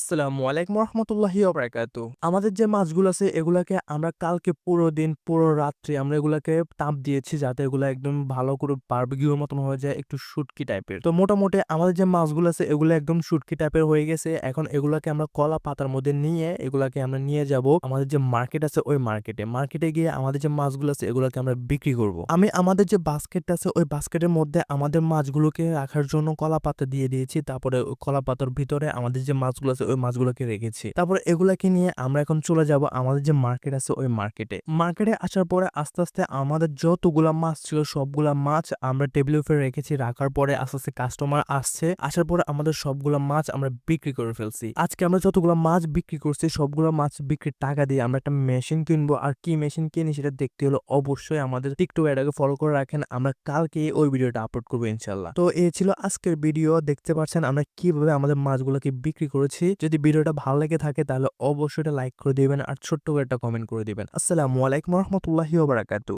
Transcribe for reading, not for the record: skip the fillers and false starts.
আসসালামু আলাইকুম রহমতুল্লাহি ওয়া বারাকাতুহু। আমাদের যে মাছগুলো আছে এগুলাকে আমরা কালকে পুরো দিন, পুরো রাত্রি আমরা এগুলাকে তাপ দিয়েছি যাতে এগুলা একদম ভালো করে বারবিকিউর মতন হয়ে যায়, একটু শুটকি টাইপের। তো মোটামুটি আমাদের যে মাছগুলো আছে এগুলো একদম শুটকি টাইপের হয়ে গেছে। এখন এগুলাকে আমরা কলা পাতার মধ্যে নিয়ে এগুলাকে আমরা নিয়ে যাব আমাদের যে মার্কেট আছে ওই মার্কেটে। মার্কেটে গিয়ে আমাদের যে মাছগুলো আছে এগুলাকে আমরা বিক্রি করব। আমি আমাদের যে বাস্কেটটা আছে ওই বাস্কেটের মধ্যে আমাদের মাছগুলোকে রাখার জন্য কলা পাতা দিয়ে দিয়েছি। তারপরে ওই কলা পাতার ভিতরে আমাদের যে মাছগুলো আছে ওই মাছগুলোকে রেখেছি। তারপরে এগুলাকে নিয়ে আমরা এখন চলে যাব আমাদের যে মার্কেট আছে ওই মার্কেটে। মার্কেটে আসার পরে আস্তে, আস্তে আমাদের যতগুলা মাছ ছিল সবগুলা মাছ আমরা টেবিলের উপরে রেখেছি। রাখার পরে আস্তে, আস্তে কাস্টমার আসছে। আসার পরে আমাদের সবগুলা মাছ আমরা বিক্রি করে ফেলছি। আজকে আমরা যতগুলা মাছ বিক্রি করছি সবগুলা মাছ বিক্রির টাকা দিয়ে আমরা একটা মেশিন কিনবো। আর কি মেশিন কিনি সেটা দেখতে হলে অবশ্যই আমাদের টিকটক এটাকে ফলো করে রাখেন। আমরা কালকে ওই ভিডিওটা আপলোড করবো ইনশাল্লাহ। তো এই ছিল আজকের ভিডিও। দেখতে পাচ্ছেন আমরা কিভাবে আমাদের মাছগুলোকে বিক্রি করেছি। যদি ভিডিওটা ভালো লেগে থাকে তাহলে অবশ্যই এটা লাইক করে দিবেন আর ছোট্ট করে একটা কমেন্ট করে দিবেন। আসসালামু আলাইকুম রহমতুল্লাহি ওয়া বারাকাতুহু।